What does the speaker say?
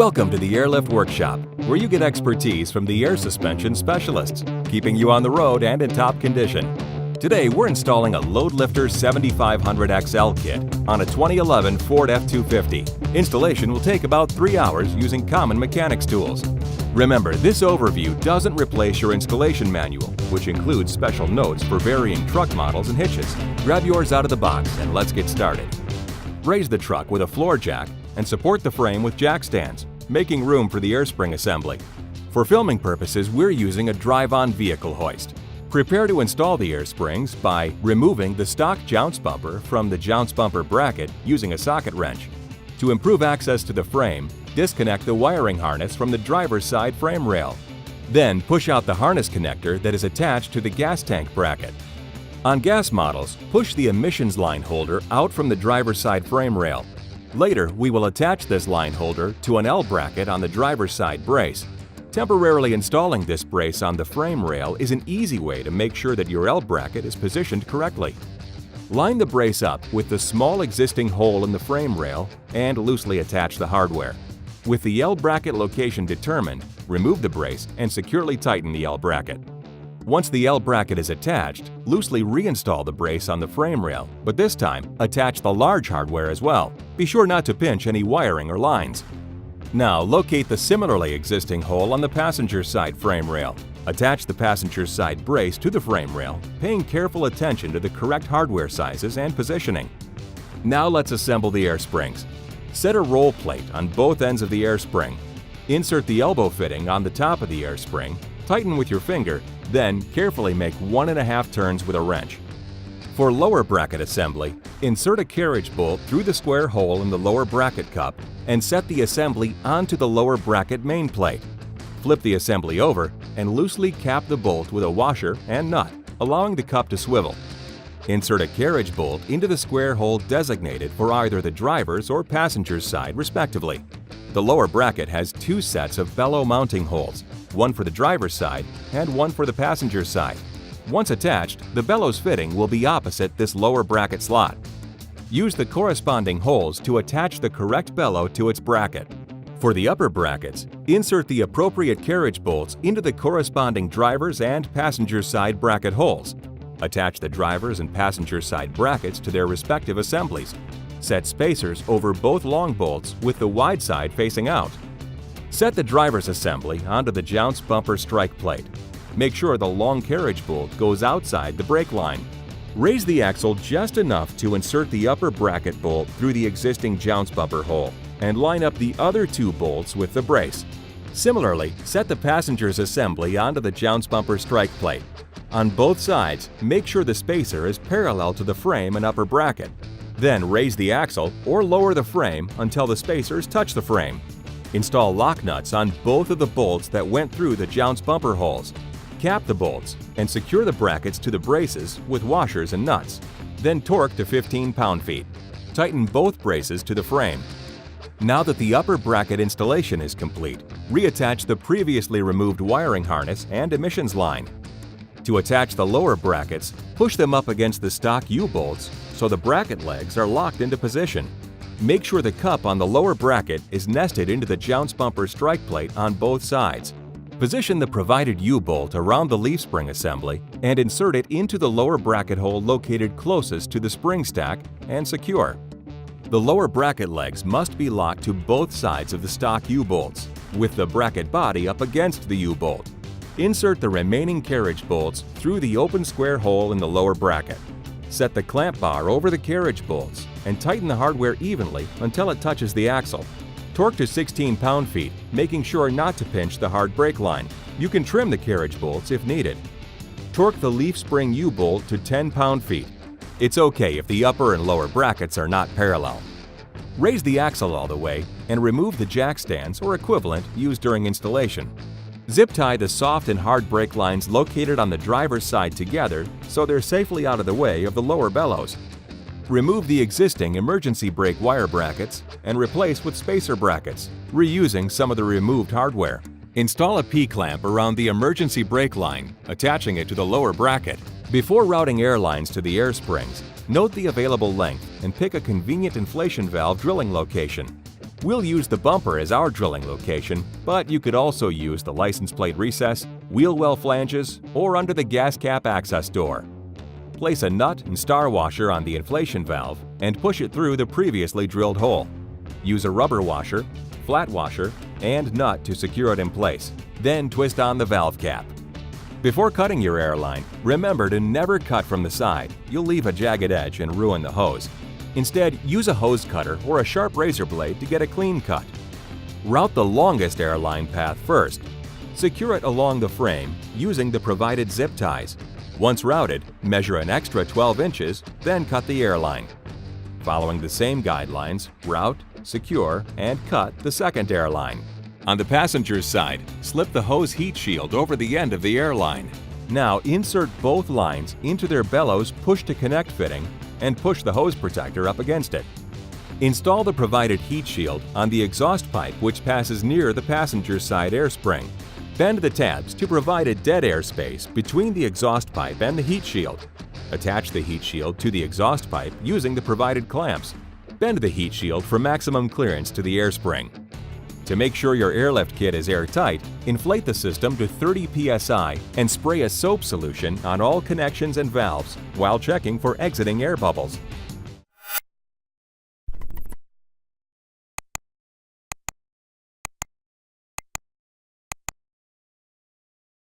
Welcome to the Air Lift Workshop, where you get expertise from the air suspension specialists, keeping you on the road and in top condition. Today, we're installing a LoadLifter 7500XL kit on a 2011 Ford F-250. Installation will take about 3 hours using common mechanics tools. Remember, this overview doesn't replace your installation manual, which includes special notes for varying truck models and hitches. Grab yours out of the box and let's get started. Raise the truck with a floor jack and support the frame with jack stands, making room for the air spring assembly. For filming purposes, we're using a drive-on vehicle hoist. Prepare to install the air springs by removing the stock jounce bumper from the jounce bumper bracket using a socket wrench. To improve access to the frame, disconnect the wiring harness from the driver's side frame rail. Then push out the harness connector that is attached to the gas tank bracket. On gas models, push the emissions line holder out from the driver's side frame rail. Later, we will attach this line holder to an L bracket on the driver's side brace. Temporarily installing this brace on the frame rail is an easy way to make sure that your L bracket is positioned correctly. Line the brace up with the small existing hole in the frame rail and loosely attach the hardware. With the L bracket location determined, remove the brace and securely tighten the L bracket. Once the L bracket is attached, loosely reinstall the brace on the frame rail, but this time, attach the large hardware as well. Be sure not to pinch any wiring or lines. Now, locate the similarly existing hole on the passenger side frame rail. Attach the passenger side brace to the frame rail, paying careful attention to the correct hardware sizes and positioning. Now let's assemble the air springs. Set a roll plate on both ends of the air spring. Insert the elbow fitting on the top of the air spring, tighten with your finger, then carefully make 1.5 turns with a wrench. For lower bracket assembly, insert a carriage bolt through the square hole in the lower bracket cup and set the assembly onto the lower bracket main plate. Flip the assembly over and loosely cap the bolt with a washer and nut, allowing the cup to swivel. Insert a carriage bolt into the square hole designated for either the driver's or passenger's side, respectively. The lower bracket has 2 sets of bellow mounting holes, one for the driver's side and one for the passenger's side. Once attached, the bellows fitting will be opposite this lower bracket slot. Use the corresponding holes to attach the correct bellow to its bracket. For the upper brackets, insert the appropriate carriage bolts into the corresponding driver's and passenger side bracket holes. Attach the driver's and passenger side brackets to their respective assemblies. Set spacers over both long bolts with the wide side facing out. Set the driver's assembly onto the jounce bumper strike plate. Make sure the long carriage bolt goes outside the brake line. Raise the axle just enough to insert the upper bracket bolt through the existing jounce bumper hole and line up the other 2 bolts with the brace. Similarly, set the passenger's assembly onto the jounce bumper strike plate. On both sides, make sure the spacer is parallel to the frame and upper bracket. Then raise the axle or lower the frame until the spacers touch the frame. Install lock nuts on both of the bolts that went through the jounce bumper holes. Cap the bolts and secure the brackets to the braces with washers and nuts. Then torque to 15 pound-feet. Tighten both braces to the frame. Now that the upper bracket installation is complete, reattach the previously removed wiring harness and emissions line. To attach the lower brackets, push them up against the stock U-bolts so the bracket legs are locked into position. Make sure the cup on the lower bracket is nested into the jounce bumper strike plate on both sides. Position the provided U-bolt around the leaf spring assembly and insert it into the lower bracket hole located closest to the spring stack and secure. The lower bracket legs must be locked to both sides of the stock U-bolts, with the bracket body up against the U-bolt. Insert the remaining carriage bolts through the open square hole in the lower bracket. Set the clamp bar over the carriage bolts and tighten the hardware evenly until it touches the axle. Torque to 16 pound-feet, making sure not to pinch the hard brake line. You can trim the carriage bolts if needed. Torque the leaf spring U-bolt to 10 pound-feet. It's okay if the upper and lower brackets are not parallel. Raise the axle all the way and remove the jack stands or equivalent used during installation. Zip tie the soft and hard brake lines located on the driver's side together so they're safely out of the way of the lower bellows. Remove the existing emergency brake wire brackets and replace with spacer brackets, reusing some of the removed hardware. Install a P-clamp around the emergency brake line, attaching it to the lower bracket. Before routing air lines to the air springs, note the available length and pick a convenient inflation valve drilling location. We'll use the bumper as our drilling location, but you could also use the license plate recess, wheel well flanges, or under the gas cap access door. Place a nut and star washer on the inflation valve and push it through the previously drilled hole. Use a rubber washer, flat washer, and nut to secure it in place, then twist on the valve cap. Before cutting your airline, remember to never cut from the side. You'll leave a jagged edge and ruin the hose. Instead, use a hose cutter or a sharp razor blade to get a clean cut. Route the longest airline path first. Secure it along the frame using the provided zip ties. Once routed, measure an extra 12 inches, then cut the airline. Following the same guidelines, route, secure, and cut the second airline. On the passenger's side, slip the hose heat shield over the end of the airline. Now insert both lines into their bellows push-to-connect fitting and push the hose protector up against it. Install the provided heat shield on the exhaust pipe which passes near the passenger's side air spring. Bend the tabs to provide a dead air space between the exhaust pipe and the heat shield. Attach the heat shield to the exhaust pipe using the provided clamps. Bend the heat shield for maximum clearance to the air spring. To make sure your airlift kit is airtight, inflate the system to 30 psi and spray a soap solution on all connections and valves while checking for exiting air bubbles.